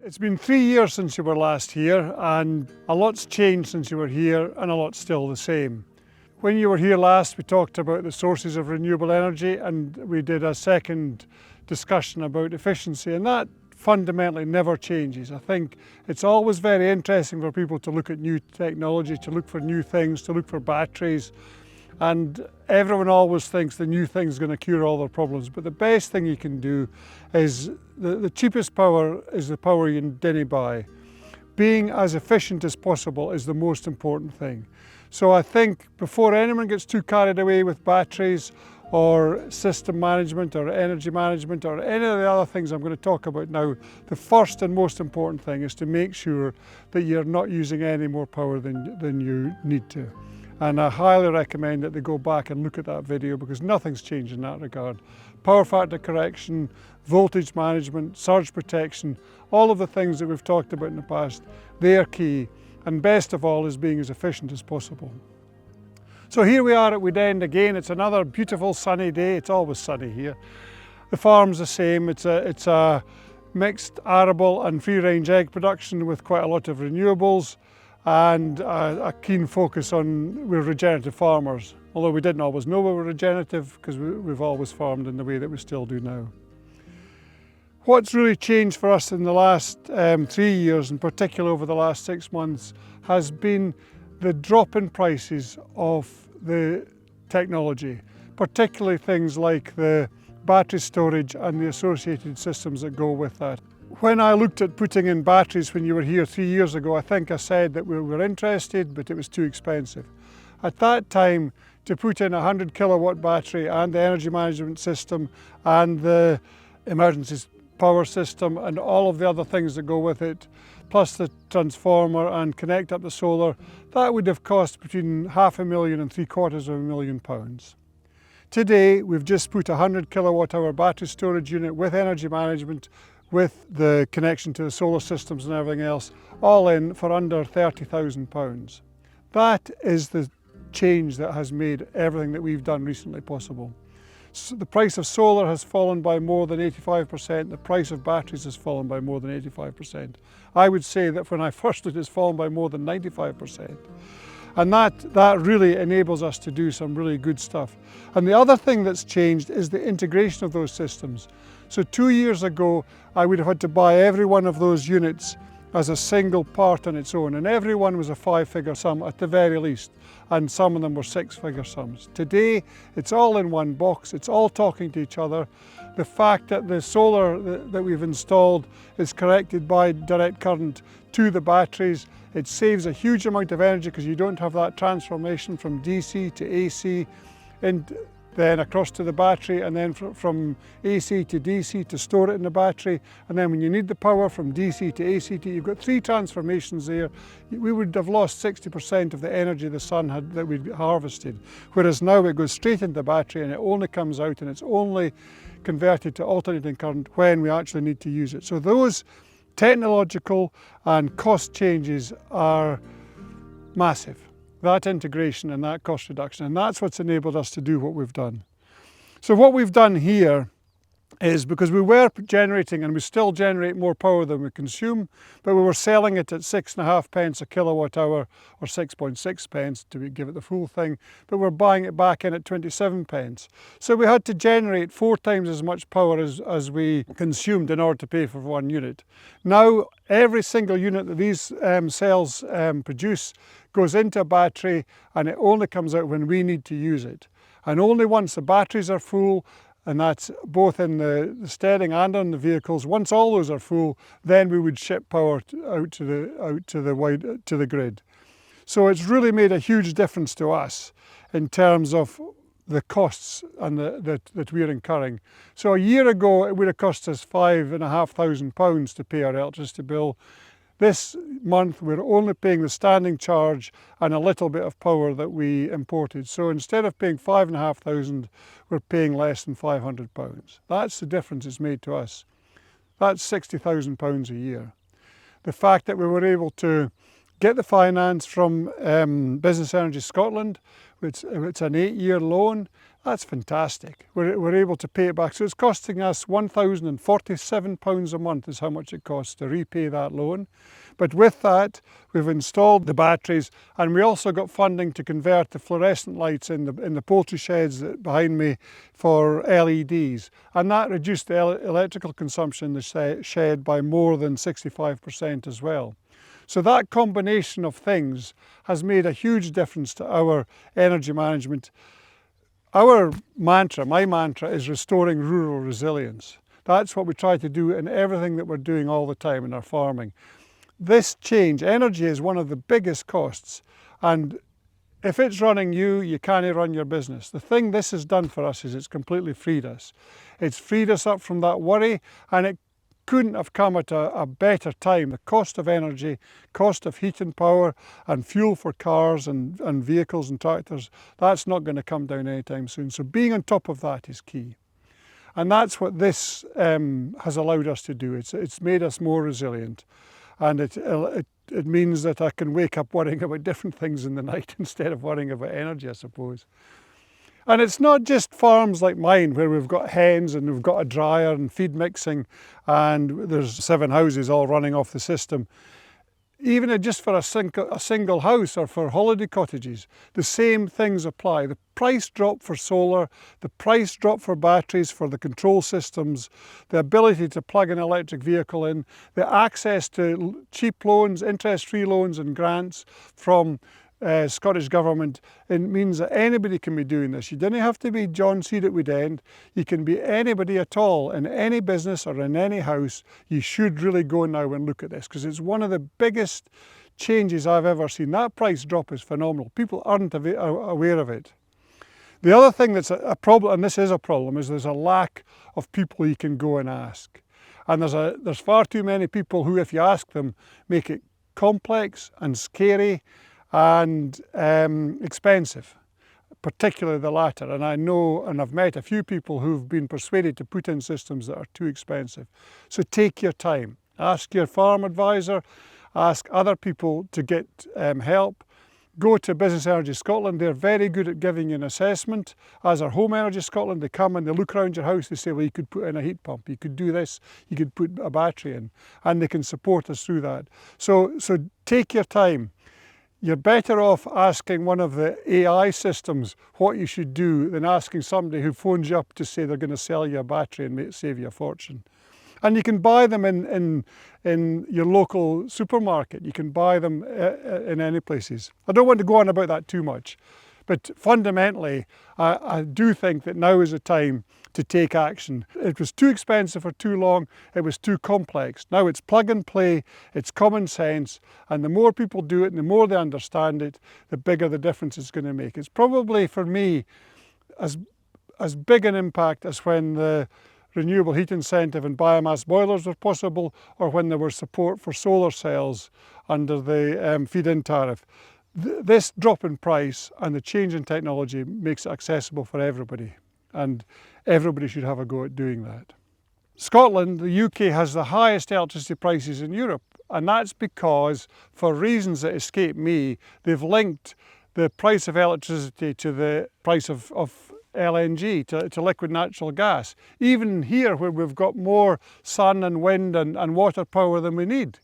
It's been 3 years since you were last here, and a lot's changed since you were here and a lot's still the same. When you were here last, we talked about the sources of renewable energy, and we did a second discussion about efficiency, and that fundamentally never changes. I think it's always very interesting for people to look at new technology, to look for new things, to look for batteries, and everyone always thinks the new thing is going to cure all their problems. But the best thing you can do is, the cheapest power is the power you didn't buy. Being as efficient as possible is the most important thing. So I think before anyone gets too carried away with batteries or system management or energy management or any of the other things I'm going to talk about now, the first and most important thing is to make sure that you're not using any more power than you need to. And I highly recommend that they go back and look at that video, because nothing's changed in that regard. Power factor correction, voltage management, surge protection, all of the things that we've talked about in the past, they are key. And best of all is being as efficient as possible. So here we are at Wood End again. It's another beautiful sunny day. It's always sunny here. The farm's the same. It's a mixed arable and free-range egg production with quite a lot of renewables, and a keen focus on, we're regenerative farmers. Although we didn't always know we were regenerative, because we've always farmed in the way that we still do now. What's really changed for us in the last 3 years, in particular over the last 6 months, has been the drop in prices of the technology, particularly things like the battery storage and the associated systems that go with that. When I looked at putting in batteries when you were here 3 years ago, I think I said that we were interested, but it was too expensive. At that time, to put in a 100 kilowatt battery and the energy management system and the emergency power system and all of the other things that go with it, plus the transformer and connect up the solar, that would have cost between £500,000 and £750,000. Today, we've just put a 100 kilowatt hour battery storage unit with energy management, with the connection to the solar systems and everything else, all in for under £30,000. That is the change that has made everything that we've done recently possible. So the price of solar has fallen by more than 85%, the price of batteries has fallen by more than 85%. I would say that when I first looked, it's fallen by more than 95%. And that really enables us to do some really good stuff. And the other thing that's changed is the integration of those systems. So 2 years ago, I would have had to buy every one of those units as a single part on its own, and every one was a 5-figure sum at the very least, and some of them were 6-figure sums. Today, it's all in one box, it's all talking to each other. The fact that the solar that we've installed is connected by direct current to the batteries, it saves a huge amount of energy, because you don't have that transformation from DC to AC, and then across to the battery, and then from AC to DC to store it in the battery, and then when you need the power from DC to AC, you've got 3 transformations there. We would have lost 60% of the energy the sun had that we'd harvested, whereas now it goes straight into the battery and it only comes out and it's only converted to alternating current when we actually need to use it. So those technological and cost changes are massive. That integration and that cost reduction, and that's what's enabled us to do what we've done. So what we've done here is, because we were generating, and we still generate more power than we consume, but we were selling it at 6.5 pence a kilowatt hour, or 6.6 pence to give it the full thing, but we're buying it back in at 27 pence. So we had to generate 4 times as much power as we consumed in order to pay for 1 unit. Now, every single unit that these cells produce goes into a battery, and it only comes out when we need to use it. And only once the batteries are full, and that's both in the steering and on the vehicles, once all those are full, then we would ship power out to the grid. So it's really made a huge difference to us in terms of the costs and that we're incurring. So a year ago, it would have cost us £5,500 to pay our electricity bill. This month, we're only paying the standing charge and a little bit of power that we imported. So instead of paying £5,500, we're paying less than £500. That's the difference it's made to us. That's £60,000 a year. The fact that we were able to get the finance from Business Energy Scotland, it's an 8-year loan, That's fantastic. We're able to pay it back. So it's costing us £1,047 a month is how much it costs to repay that loan. But with that, we've installed the batteries, and we also got funding to convert the fluorescent lights in the poultry sheds behind me for LEDs. And that reduced the electrical consumption in the shed by more than 65% as well. So that combination of things has made a huge difference to our energy management. Our mantra, my mantra, is restoring rural resilience. That's what we try to do in everything that we're doing all the time in our farming. This change, energy is one of the biggest costs, and if it's running you, you can't run your business. The thing this has done for us is it's completely freed us. It's freed us up from that worry, and it couldn't have come at a better time. The cost of energy, cost of heat and power and fuel for cars and vehicles and tractors, that's not going to come down anytime soon. So being on top of that is key. And that's what this has allowed us to do. It's made us more resilient. And it means that I can wake up worrying about different things in the night instead of worrying about energy, I suppose. And it's not just farms like mine where we've got hens and we've got a dryer and feed mixing and there's 7 houses all running off the system. Even just for a single house or for holiday cottages, the same things apply. The price drop for solar, the price drop for batteries, for the control systems, the ability to plug an electric vehicle in, the access to cheap loans, interest-free loans and grants from Scottish Government, it means that anybody can be doing this. You don't have to be John Seed at Woodend. You can be anybody at all in any business or in any house. You should really go now and look at this because it's one of the biggest changes I've ever seen. That price drop is phenomenal. People aren't aware of it. The other thing that's a problem, and this is a problem, is there's a lack of people you can go and ask. And there's far too many people who, if you ask them, make it complex and scary and expensive, particularly the latter. And I know, and I've met a few people who've been persuaded to put in systems that are too expensive. So take your time. Ask your farm advisor, ask other people to get help. Go to Business Energy Scotland. They're very good at giving you an assessment. As are Home Energy Scotland, they come and they look around your house, they say, well, you could put in a heat pump, you could do this, you could put a battery in, and they can support us through that. So take your time. You're better off asking one of the AI systems what you should do than asking somebody who phones you up to say they're going to sell you a battery and save you a fortune. And you can buy them in your local supermarket. You can buy them in any places. I don't want to go on about that too much, but fundamentally, I do think that now is the time to take action. It was too expensive for too long, it was too complex. Now it's plug and play, it's common sense, and the more people do it and the more they understand it, the bigger the difference it's going to make. It's probably, for me, as big an impact as when the renewable heat incentive and biomass boilers were possible, or when there was support for solar cells under the feed-in tariff. This drop in price and the change in technology makes it accessible for everybody, and everybody should have a go at doing that. Scotland, the UK, has the highest electricity prices in Europe, and that's because, for reasons that escape me, they've linked the price of electricity to the price of LNG, to liquid natural gas, even here where we've got more sun and wind and water power than we need.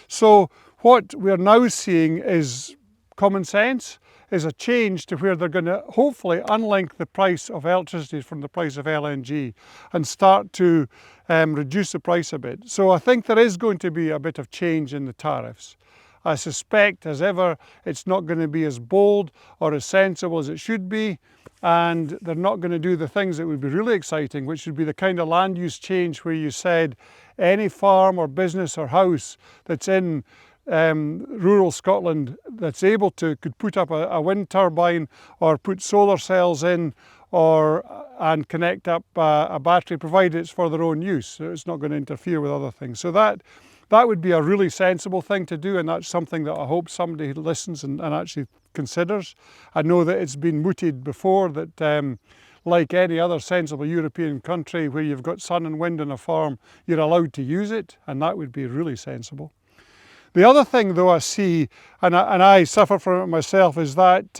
So what we're now seeing is common sense, is a change to where they're going to hopefully unlink the price of electricity from the price of LNG and start to reduce the price a bit. So I think there is going to be a bit of change in the tariffs. I suspect, as ever, it's not going to be as bold or as sensible as it should be, and they're not going to do the things that would be really exciting, which would be the kind of land use change where you said any farm or business or house that's in rural Scotland that's able to could put up a wind turbine or put solar cells in and connect up a battery, provided it's for their own use, so it's not going to interfere with other things. So that would be a really sensible thing to do, and that's something that I hope somebody listens and actually considers. I know that it's been mooted before that like any other sensible European country where you've got sun and wind on a farm, you're allowed to use it, and that would be really sensible. The other thing, though, I see, and I suffer from it myself, is that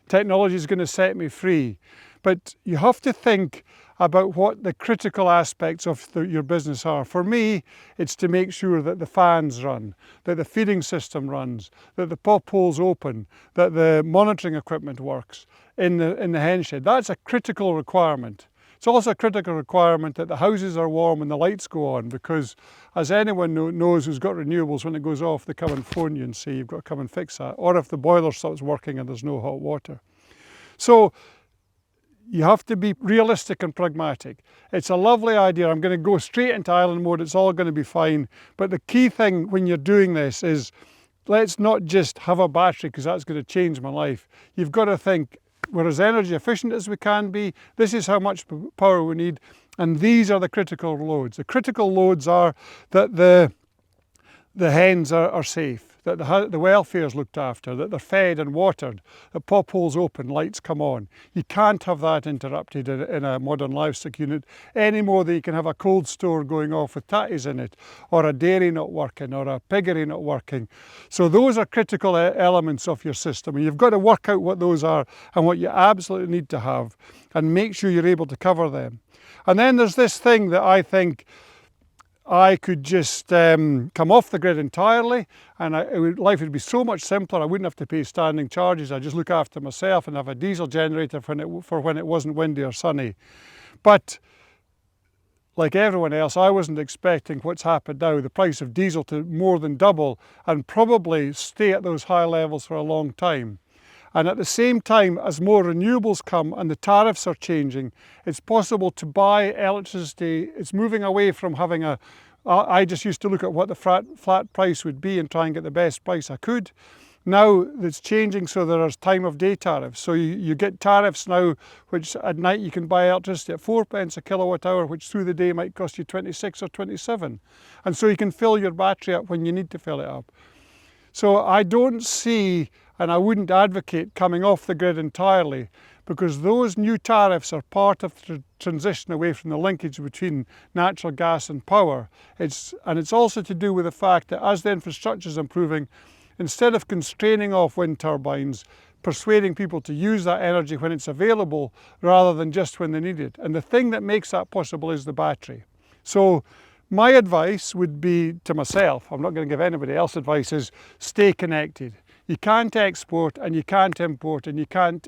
technology is going to set me free. But you have to think about what the critical aspects of your business are. For me, it's to make sure that the fans run, that the feeding system runs, that the pop hole's open, that the monitoring equipment works in the hen shed. That's a critical requirement. It's also a critical requirement that the houses are warm and the lights go on, because as anyone knows who's got renewables, when it goes off, they come and phone you and say you've got to come and fix that, or if the boiler stops working and there's no hot water. So you have to be realistic and pragmatic. It's a lovely idea. I'm going to go straight into island mode. It's all going to be fine. But the key thing when you're doing this is, let's not just have a battery because that's going to change my life. You've got to think, we're as energy efficient as we can be. This is how much power we need. And these are the critical loads. The critical loads are that the hens are safe, that the welfare is looked after, that they're fed and watered, that pop holes open, lights come on. You can't have that interrupted in a modern livestock unit any more than you can have a cold store going off with tatties in it, or a dairy not working, or a piggery not working. So those are critical elements of your system, and you've got to work out what those are and what you absolutely need to have, and make sure you're able to cover them. And then there's this thing that I think I could just come off the grid entirely, and life would be so much simpler. I wouldn't have to pay standing charges. I'd just look after myself and have a diesel generator for when it wasn't windy or sunny. But like everyone else, I wasn't expecting what's happened now, the price of diesel to more than double and probably stay at those high levels for a long time. And at the same time, as more renewables come and the tariffs are changing, it's possible to buy electricity. It's moving away from having I just used to look at what the flat price would be and try and get the best price I could. Now it's changing, so there's time of day tariffs. So you get tariffs now, which at night you can buy electricity at 4 pence a kilowatt hour, which through the day might cost you 26 or 27. And so you can fill your battery up when you need to fill it up. So I don't see, and I wouldn't advocate coming off the grid entirely, because those new tariffs are part of the transition away from the linkage between natural gas and power. And it's also to do with the fact that as the infrastructure is improving, instead of constraining off wind turbines, persuading people to use that energy when it's available rather than just when they need it. And the thing that makes that possible is the battery. So my advice would be to myself, I'm not going to give anybody else advice, is stay connected. You can't export and you can't import and you can't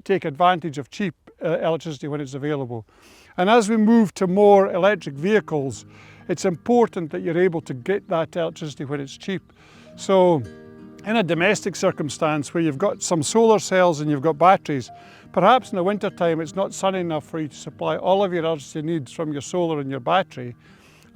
take advantage of cheap electricity when it's available. And as we move to more electric vehicles, it's important that you're able to get that electricity when it's cheap. So in a domestic circumstance where you've got some solar cells and you've got batteries, perhaps in the winter time it's not sunny enough for you to supply all of your electricity needs from your solar and your battery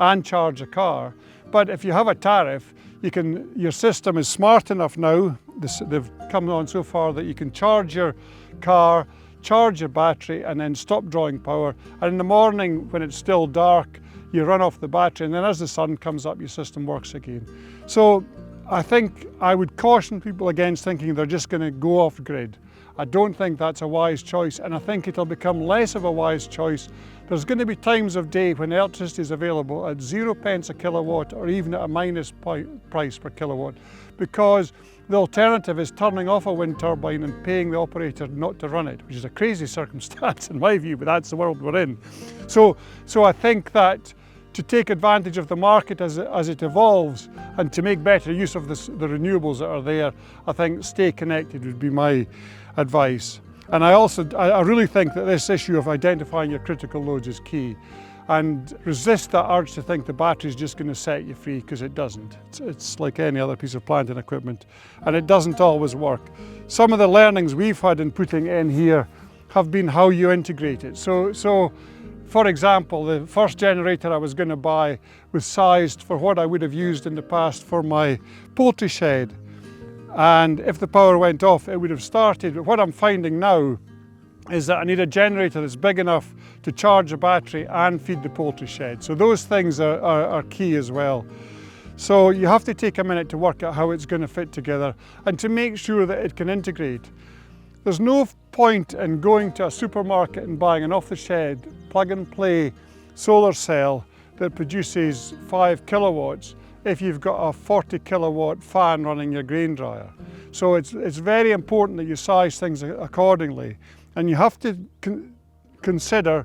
and charge a car. But if you have a tariff, your system is smart enough now, they've come on so far that you can charge your car, charge your battery and then stop drawing power. And in the morning when it's still dark, you run off the battery, and then as the sun comes up, your system works again. So I think I would caution people against thinking they're just going to go off grid. I don't think that's a wise choice, and I think it'll become less of a wise choice. There's going to be times of day when electricity is available at 0 pence a kilowatt or even at a minus price per kilowatt, because the alternative is turning off a wind turbine and paying the operator not to run it, which is a crazy circumstance in my view, but that's the world we're in. So I think that to take advantage of the market as it evolves and to make better use of the renewables that are there, I think stay connected would be my advice. And I really think that this issue of identifying your critical loads is key, and resist that urge to think the battery is just going to set you free, because it doesn't. It's like any other piece of plant and equipment, and it doesn't always work. Some of the learnings we've had in putting in here have been how you integrate it. So for example, the first generator I was going to buy was sized for what I would have used in the past for my poultry shed. And if the power went off, it would have started. But what I'm finding now is that I need a generator that's big enough to charge a battery and feed the poultry shed. So those things are key as well. So you have to take a minute to work out how it's going to fit together and to make sure that it can integrate. There's no point in going to a supermarket and buying an off-the-shed, plug-and-play solar cell that produces 5 kilowatts if you've got a 40 kilowatt fan running your grain dryer. So it's very important that you size things accordingly, and you have to consider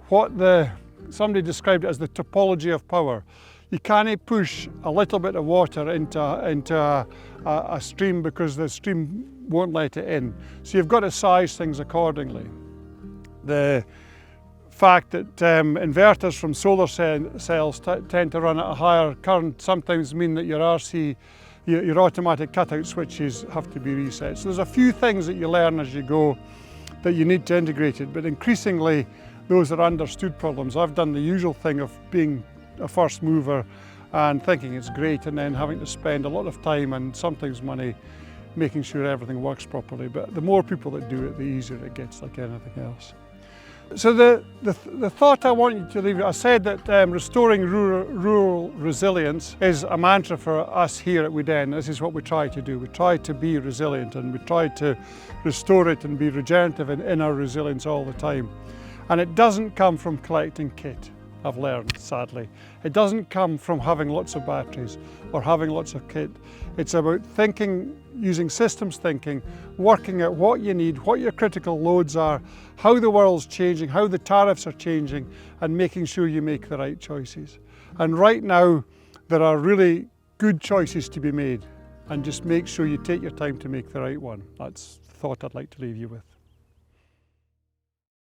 what somebody described it as the topology of power. You can't push a little bit of water into a stream because the stream won't let it in. So you've got to size things accordingly. The fact that inverters from solar cells tend to run at a higher current sometimes mean that your RC, your automatic cutout switches have to be reset. So there's a few things that you learn as you go that you need to integrate it, but increasingly those are understood problems. I've done the usual thing of being a first mover and thinking it's great and then having to spend a lot of time and sometimes money making sure everything works properly. But the more people that do it, the easier it gets, like anything else. So the thought I want you to leave, I said that restoring rural resilience is a mantra for us here at Weedend. This is what we try to do. We try to be resilient and we try to restore it and be regenerative in our resilience all the time. And it doesn't come from collecting kit, I've learned, sadly. It doesn't come from having lots of batteries or having lots of kit. It's about thinking, using systems thinking, working out what you need, what your critical loads are, how the world's changing, how the tariffs are changing, and making sure you make the right choices. And right now, there are really good choices to be made, and just make sure you take your time to make the right one. That's the thought I'd like to leave you with.